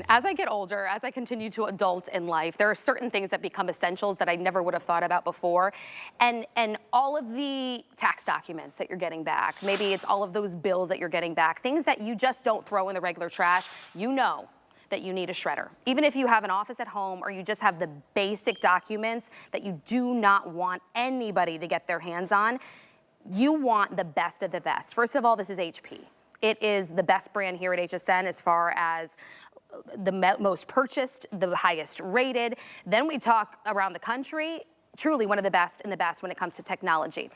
As I get older, as I continue to adult in life, there are certain things that become essentials that I never would have thought about before. And all of the tax documents that you're getting back, maybe it's all of those bills that you're getting back, things that you just don't throw in the regular trash, you know that you need a shredder. Even if you have an office at home or you just have the basic documents that you do not want anybody to get their hands on, you want the best of the best. First of all, this is HP. It is the best brand here at HSN as far as the most purchased, the highest rated. Then we talk around the country, truly one of the best in the best when it comes to technology.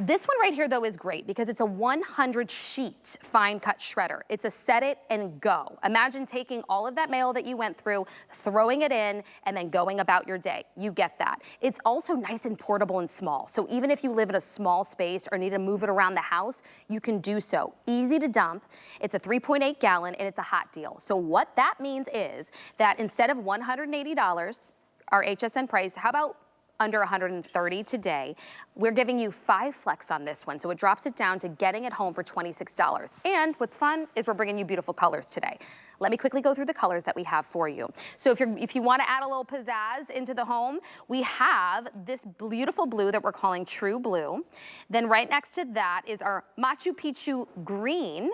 This one right here though is great because it's a 100-sheet fine cut shredder. It's a set it and go. Imagine taking all of that mail that you went through, throwing it in, and then going about your day. You get that. It's also nice and portable and small. So even if you live in a small space or need to move it around the house, you can do so. Easy to dump. It's a 3.8 gallon and it's a hot deal. So what that means is that instead of $180, our HSN price, how about under $130 today? We're giving you 5 flex on this one, so it drops it down to getting it home for $26. And what's fun is we're bringing you beautiful colors today. Let me quickly go through the colors that we have for you. So if you want to add a little pizzazz into the home, we have this beautiful blue that we're calling True Blue. Then right next to that is our Machu Picchu green.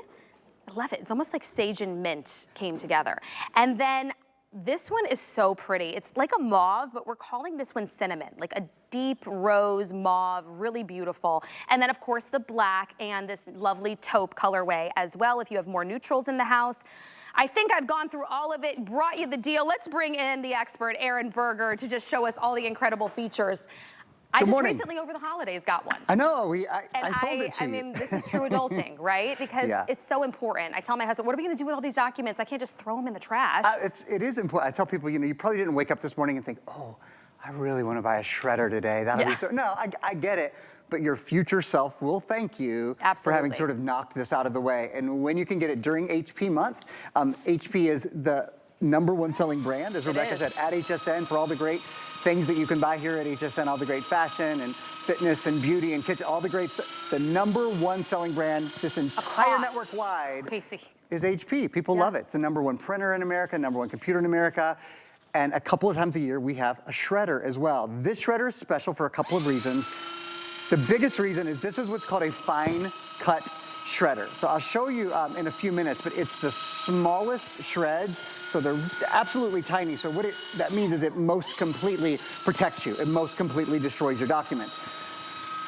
I love it. It's almost like sage and mint came together. And then this one is so pretty. It's like a mauve, but we're calling this one cinnamon, like a deep rose mauve, really beautiful. And then of course the black and this lovely taupe colorway as well if you have more neutrals in the house. I think I've gone through all of it, brought you the deal. Let's bring in the expert, Aaron Berger, to just show us all the incredible features. I just recently over the holidays got one. I know, I sold it to you. I mean, this is true adulting, right? Because it's so important. I tell my husband, what are we gonna do with all these documents? I can't just throw them in the trash. It is important. I tell people, you probably didn't wake up this morning and think, oh, I really wanna buy a shredder today. That'll be so, no, I get it. But your future self will thank you for having sort of knocked this out of the way. And when you can get it during HP month, HP is the #1 selling brand, as Rebecca said, at HSN for all the great things that you can buy here at HSN, all the great fashion and fitness and beauty and kitchen, all the great, the #1 selling brand, this entire network wide is HP. People love it. It's the #1 printer in America, #1 computer in America. And a couple of times a year, we have a shredder as well. This shredder is special for a couple of reasons. The biggest reason is this is what's called a fine cut shredder. So I'll show you in a few minutes, but it's the smallest shreds, so they're absolutely tiny. So what that means is it most completely protects you. It most completely destroys your documents.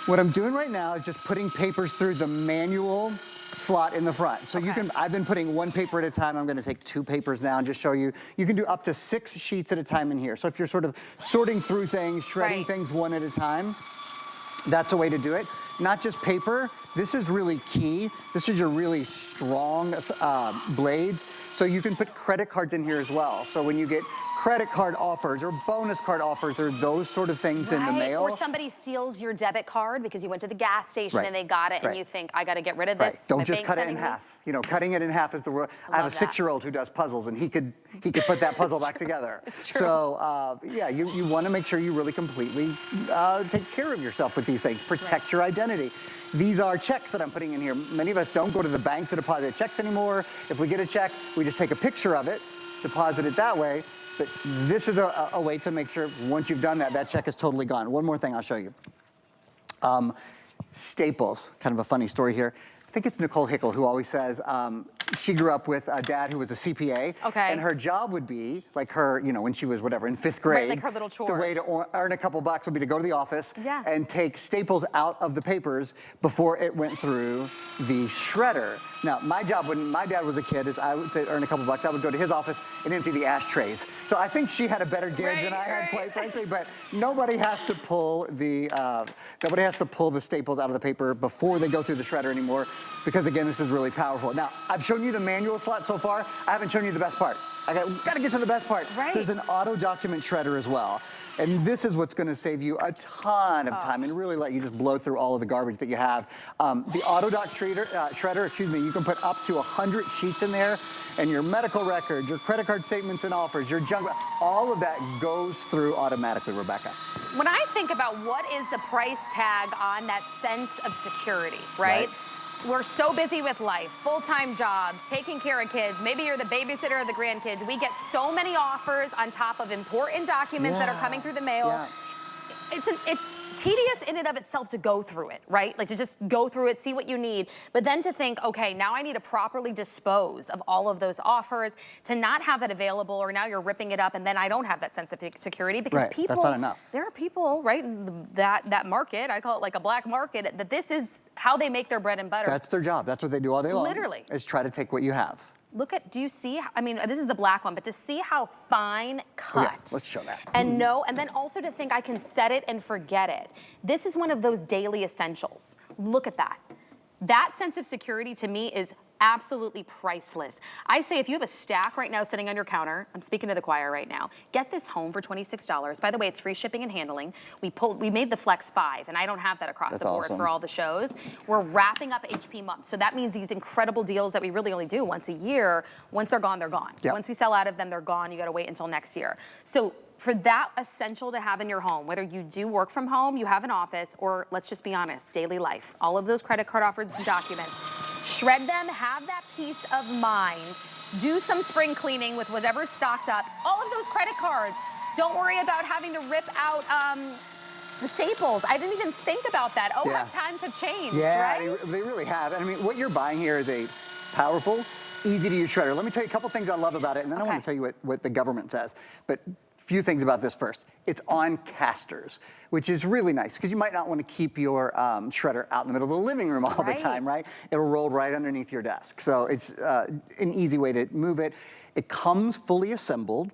What I'm doing right now is just putting papers through the manual slot in the front. So you can, I've been putting 1 paper at a time. I'm gonna take 2 papers now and just show you. You can do up to 6 sheets at a time in here. So if you're sort of sorting through things, shredding things one at a time, that's a way to do it. Not just paper, this is really key. This is your really strong blades. So you can put credit cards in here as well. So when you get credit card offers or bonus card offers or those sort of things in the mail. Or somebody steals your debit card because you went to the gas station and they got it and you think, I gotta get rid of this. Don't just cut it in half. You know, cutting it in half is the rule. I have a 6-year-old who does puzzles and he could put that puzzle back together. So yeah, you wanna make sure you really completely take care of yourself with these things. Protect your identity. These are checks that I'm putting in here. Many of us don't go to the bank to deposit checks anymore. If we get a check, we just take a picture of it, deposit it that way. But this is a way to make sure once you've done that, that check is totally gone. One more thing I'll show you. Staples, kind of a funny story here. I think it's Nicole Hickel who always says she grew up with a dad who was a CPA. And her job would be, like her, you know, when she was whatever, in 5th grade. Like her little chore. The way to earn a couple bucks would be to go to the office and take staples out of the papers before it went through the shredder. Now, my job when my dad was a kid is I would to earn a couple bucks, I would go to his office and empty the ashtrays. So I think she had a better gig than I had, quite frankly, but nobody has to pull the staples out of the paper before they go through the shredder anymore, because again, this is really powerful. Now, I've shown you the manual slot so far. I haven't shown you the best part. I gotta get to the best part. There's an auto document shredder as well. And this is what's gonna save you a ton of time and really let you just blow through all of the garbage that you have. The auto doc shredder, excuse me, you can put up to 100 sheets in there, and your medical records, your credit card statements and offers, your junk, all of that goes through automatically, Rebecca. When I think about what is the price tag on that sense of security, right? we're so busy with life, full-time jobs, taking care of kids. Maybe you're the babysitter of the grandkids. We get so many offers on top of important documents that are coming through the mail. Yeah. It's tedious in and of itself to go through it, right? Like to just go through it, see what you need, but then to think, okay, now I need to properly dispose of all of those offers, to not have it available, or now you're ripping it up and then I don't have that sense of security because people, that's not enough. There are people, right, in that market, I call it like a black market, that this is how they make their bread and butter. That's their job. That's what they do all day long. Literally. Is try to take what you have. Look at, do you see, I mean, this is the black one, but to see how fine cut. Yeah, let's show that. And and then also to think I can set it and forget it. This is one of those daily essentials. Look at that. That sense of security to me is absolutely priceless. I say if you have a stack right now sitting on your counter, I'm speaking to the choir right now, get this home for $26. By the way, it's free shipping and handling. We made the Flex 5, and I don't have that across the board for all the shows. We're wrapping up HP month, so that means these incredible deals that we really only do once a year, once they're gone, they're gone. Yep. Once we sell out of them, they're gone. You gotta wait until next year. So for that essential to have in your home, whether you do work from home, you have an office, or let's just be honest, daily life, all of those credit card offers and documents, shred them, have that peace of mind, do some spring cleaning with whatever's stocked up, all of those credit cards. Don't worry about having to rip out the staples. I didn't even think about that. Oh, how times have changed, right? Yeah, they really have. And I mean, what you're buying here is a powerful, easy to use shredder. Let me tell you a couple things I love about it, and then I want to tell you what the government says. But few things about this first. It's on casters, which is really nice because you might not want to keep your shredder out in the middle of the living room all the time, right? It'll roll right underneath your desk. So it's an easy way to move it. It comes fully assembled.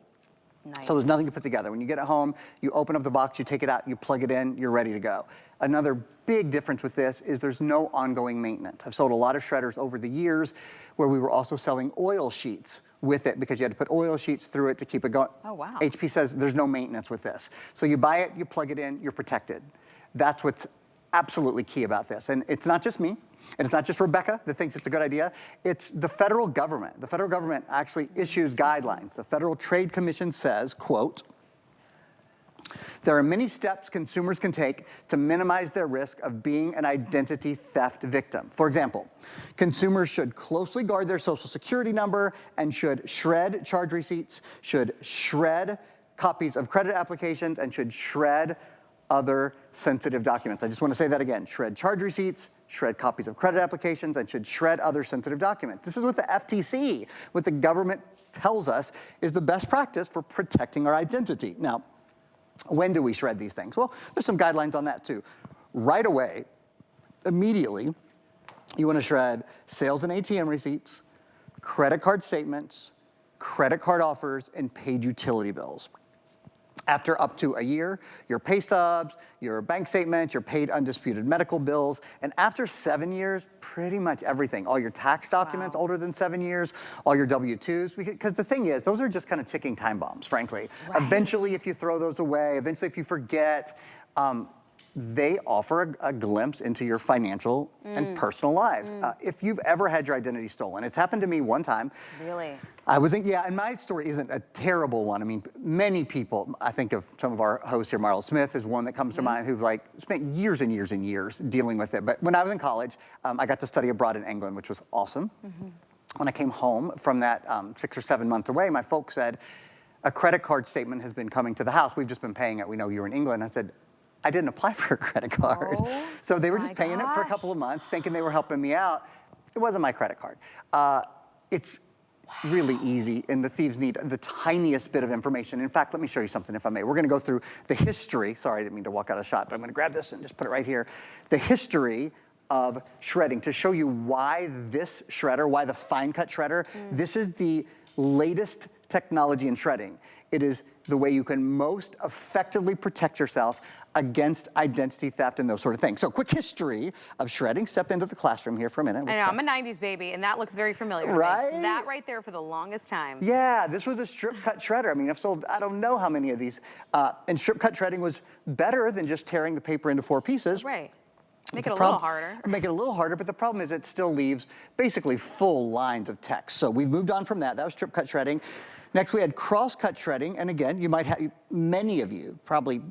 Nice. So there's nothing to put together. When you get it home, you open up the box, you take it out, you plug it in, you're ready to go. Another big difference with this is there's no ongoing maintenance. I've sold a lot of shredders over the years where we were also selling oil sheets with it because you had to put oil sheets through it to keep it going. Oh, wow. HP says there's no maintenance with this. So you buy it, you plug it in, you're protected. That's what's absolutely key about this. And it's not just me, and it's not just Rebecca that thinks it's a good idea. It's the federal government. The federal government actually issues guidelines. The Federal Trade Commission says, quote, there are many steps consumers can take to minimize their risk of being an identity theft victim. For example, consumers should closely guard their social security number and should shred charge receipts, should shred copies of credit applications, and should shred other sensitive documents. I just want to say that again. Shred charge receipts, shred copies of credit applications, and should shred other sensitive documents. This is what the FTC, what the government tells us is the best practice for protecting our identity. Now, when do we shred these things? Well, there's some guidelines on that too. Right away, immediately, you want to shred sales and ATM receipts, credit card statements, credit card offers, and paid utility bills. After up to a year, your pay stubs, your bank statements, your paid undisputed medical bills, and after 7 years, pretty much everything. All your tax documents older than 7 years, all your W-2s, because the thing is, those are just kind of ticking time bombs, frankly. Right. Eventually, if you throw those away, eventually if you forget, they offer a glimpse into your financial and personal lives. If you've ever had your identity stolen, it's happened to me one time. Really? And my story isn't a terrible one. I mean, many people, I think of some of our hosts here, Marla Smith is one that comes to mind, who've like spent years and years and years dealing with it. But when I was in college, I got to study abroad in England, which was awesome. When I came home from that 6 or 7 months away, my folks said, a credit card statement has been coming to the house. We've just been paying it. We know you're in England. I said, I didn't apply for a credit card. Oh, so they were just paying it for a couple of months, thinking they were helping me out. It wasn't my credit card. It's really easy, and the thieves need the tiniest bit of information. In fact, let me show you something, if I may. We're gonna go through the history. Sorry, I didn't mean to walk out of shot, but I'm gonna grab this and just put it right here. The history of shredding to show you why this shredder, why the Finecut Shredder, this is the latest technology in shredding. It is the way you can most effectively protect yourself against identity theft and those sort of things. So quick history of shredding. Step into the classroom here for a minute. I know, I'm a 90s baby, and that looks very familiar. Right? That right there for the longest time. Yeah, this was a strip cut shredder. I mean, I've sold, I don't know how many of these. And strip cut shredding was better than just tearing the paper into 4 pieces. Right. Make it a little harder. Make it a little harder, but the problem is it still leaves basically full lines of text. So we've moved on from that. That was strip cut shredding. Next, we had cross-cut shredding. And again, you might have, many of you, probably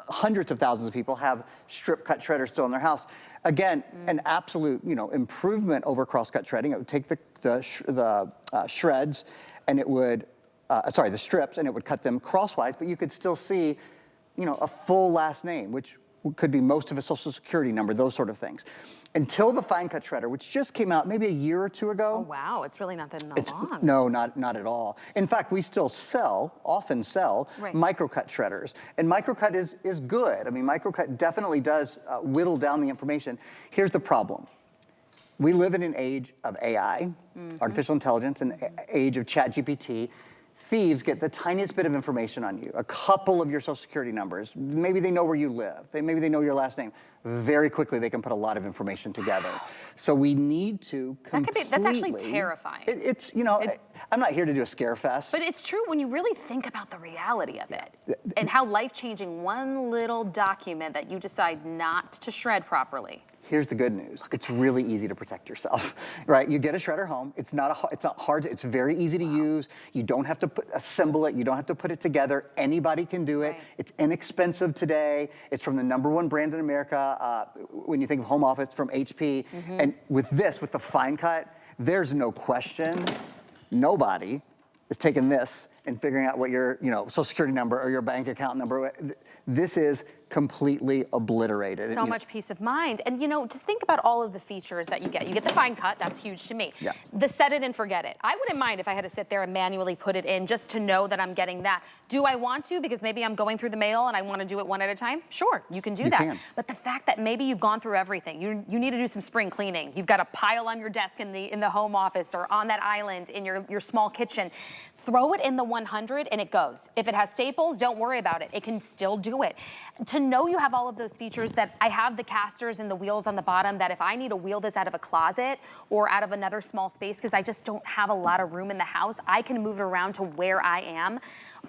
hundreds of thousands of people have strip cut shredders still in their house. Again, an absolute, improvement over crosscut shredding. It would take the shreds, and it would, the strips, and it would cut them crosswise, but you could still see, a full last name, which could be most of a social security number, those sort of things. Until the Finecut Shredder, which just came out maybe a year or two ago. Oh, wow, it's really not that long. No, not at all. In fact, we still often sell microcut shredders. And microcut is good. I mean, microcut definitely does whittle down the information. Here's the problem. We live in an age of AI, artificial intelligence, an age of ChatGPT. Thieves get the tiniest bit of information on you, a couple of your social security numbers. Maybe they know where you live. Maybe they know your last name. Very quickly, they can put a lot of information together. So we need to completely... That's actually terrifying. I'm not here to do a scare fest. But it's true when you really think about the reality of it and how life-changing one little document that you decide not to shred properly. Here's the good news. It's really easy to protect yourself, right? You get a shredder home. It's not hard. It's very easy to use. You don't have to assemble it. You don't have to put it together. Anybody can do it. Right. It's inexpensive today. It's from the #1 brand in America. When you think of home office, from HP. And with the Finecut, there's no question. Nobody is taking this and figuring out what your social security number or your bank account number. This is completely obliterated. So much peace of mind. And to think about all of the features that you get. You get the Finecut, that's huge to me. Yeah. The set it and forget it. I wouldn't mind if I had to sit there and manually put it in just to know that I'm getting that. Do I want to? Because maybe I'm going through the mail and I want to do it one at a time? Sure, you can do that. But the fact that maybe you've gone through everything, you need to do some spring cleaning. You've got a pile on your desk in the home office or on that island in your small kitchen. Throw it in the 100 and it goes. If it has staples, don't worry about it. It can still do it. To know you have all of those features, that I have the casters and the wheels on the bottom, that if I need to wheel this out of a closet or out of another small space because I just don't have a lot of room in the house, I can move it around to where I am.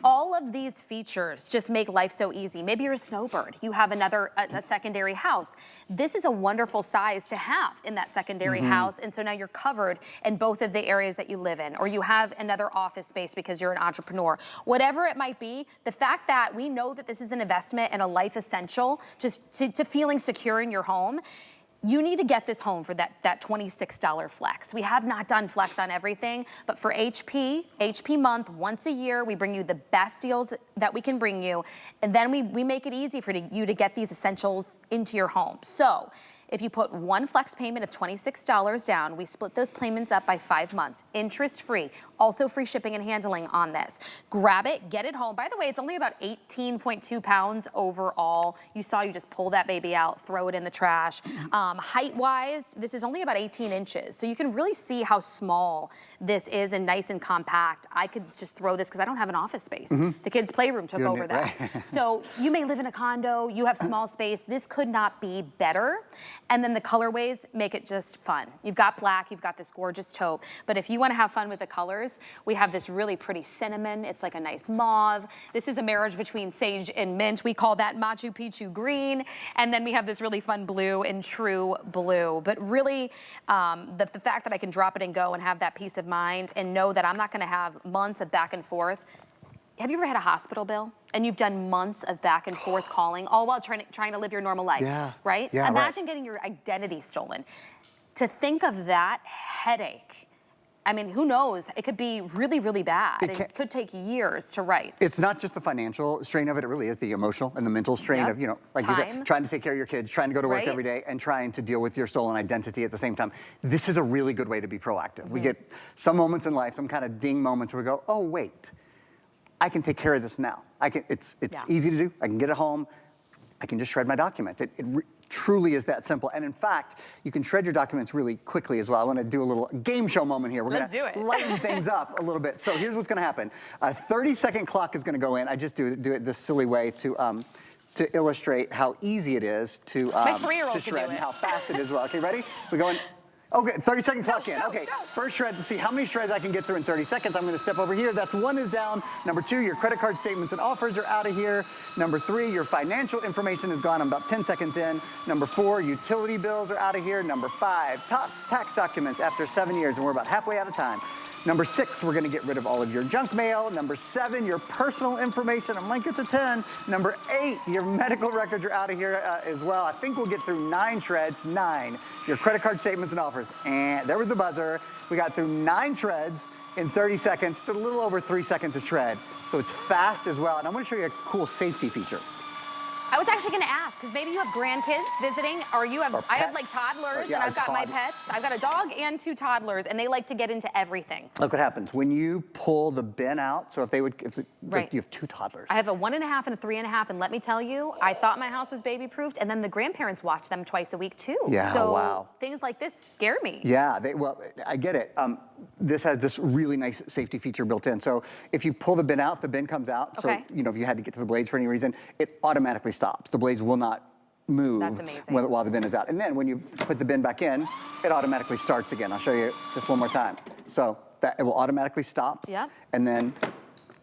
All of these features just make life so easy. Maybe you're a snowbird. You have a secondary house. This is a wonderful size to have in that secondary house. And so now you're covered in both of the areas that you live in, or you have another office space because you're an entrepreneur. Whatever it might be, the fact that we know that this is an investment and a life essential just to feeling secure in your home, you need to get this home for that $26 flex. We have not done flex on everything, but for HP month, once a year, we bring you the best deals that we can bring you, and then we make it easy for you to get these essentials into your home. So if you put one flex payment of $26 down, we split those payments up by 5 months, interest-free, also free shipping and handling on this. Grab it, get it home. By the way, it's only about 18.2 pounds overall. You just pull that baby out, throw it in the trash. Height-wise, this is only about 18 inches. So you can really see how small this is and nice and compact. I could just throw this because I don't have an office space. The kids' playroom took over that. Right. So you may live in a condo, you have small space. This could not be better. And then the colorways make it just fun. You've got black, you've got this gorgeous taupe, but if you want to have fun with the colors, we have this really pretty cinnamon. It's like a nice mauve. This is a marriage between sage and mint. We call that Machu Picchu green. And then we have this really fun blue and true blue. But really, the fact that I can drop it and go and have that peace of mind and know that I'm not going to have months of back and forth. Have you ever had a hospital bill and you've done months of back and forth calling, all while trying to live your normal life, right? Yeah, Imagine getting your identity stolen. To think of that headache, I mean, who knows? It could be really, really bad. It could take years to write. It's not just the financial strain of it. It really is the emotional and the mental strain of, like you said, trying to take care of your kids, trying to go to work every day, and trying to deal with your stolen identity at the same time. This is a really good way to be proactive. We get some moments in life, some kind of ding moments where we go, oh, wait. I can take care of this now. It's easy to do. I can get it home. I can just shred my document. It truly is that simple. And in fact, you can shred your documents really quickly as well. I want to do a little game show moment here. We're going to lighten things up a little bit. So here's what's going to happen. A 30-second clock is going to go in. I just do it this silly way to illustrate how easy it is to shred and how fast it is as well. Okay, ready? We go in. Okay, 30-second clock in. Okay, first shred to see how many shreds I can get through in 30 seconds. I'm going to step over here. That's 1 is down. Number 2, your credit card statements and offers are out of here. Number 3, your financial information is gone. I'm about 10 seconds in. Number 4, utility bills are out of here. Number 5, top tax documents after 7 years, and we're about halfway out of time. Number 6, we're gonna get rid of all of your junk mail. Number 7, your personal information. I'm like, it's a 10. Number 8, your medical records are out of here as well. I think we'll get through 9 shreds. 9, your credit card statements and offers. And there was the buzzer. We got through 9 shreds in 30 seconds to a little over 3 seconds to shred. So it's fast as well. And I'm gonna show you a cool safety feature. I was actually gonna ask, because maybe you have grandkids visiting, or you have, I have like toddlers, and I've got my pets. I've got a dog and 2 toddlers, and they like to get into everything. Look what happens when you pull the bin out. So if you have 2 toddlers. I have a 1.5 and a 3.5, and let me tell you, I thought my house was baby-proofed, and then the grandparents watch them twice a week too. Yeah, so wow. Things like this scare me. Yeah, well, I get it. This has this really nice safety feature built in. So if you pull the bin out, the bin comes out. Okay. So, if you had to get to the blades for any reason, it automatically stops. The blades will not move. That's amazing. While the bin is out. And then when you put the bin back in, it automatically starts again. I'll show you just one more time. So that it will automatically stop. Yeah. And then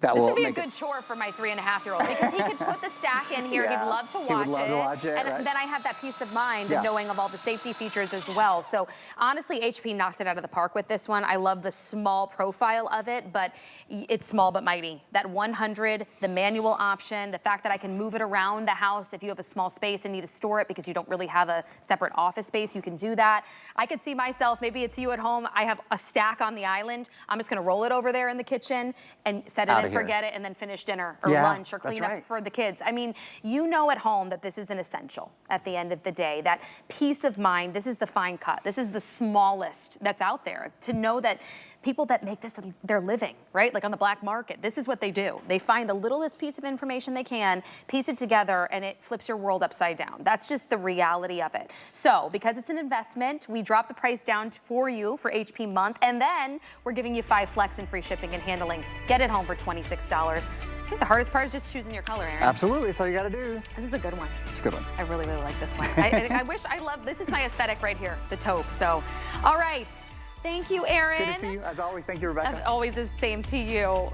that this will would be make a good chore for my 3.5-year-old, because he could put the stack in here. Yeah, he'd love to watch it. He would love to watch it, and right? then I have that peace of mind of knowing of all the safety features as well. So honestly, HP knocked it out of the park with this one. I love the small profile of it, but it's small but mighty. That 100, the manual option, the fact that I can move it around the house. If you have a small space and need to store it because you don't really have a separate office space, you can do that. I could see myself, maybe it's you at home, I have a stack on the island. I'm just gonna roll it over there in the kitchen and set it and forget it, and then finish dinner or lunch or clean up for the kids. I mean, you know at home that this is an essential at the end of the day. That peace of mind, this is the fine cut. This is the smallest that's out there. To know that people that make this their living, right? Like on the black market, this is what they do. They find the littlest piece of information they can, piece it together, and it flips your world upside down. That's just the reality of it. So because it's an investment, we drop the price down for you for HP month, and then we're giving you 5 flex and free shipping and handling. Get it home for $26. I think the hardest part is just choosing your color, Aaron. Absolutely, that's all you gotta do. This is a good one. It's a good one. I really, really like this one. I wish I love, this is my aesthetic right here, the taupe. So, all right. Thank you, Aaron. It's good to see you. As always, thank you, Rebecca. Always the same to you.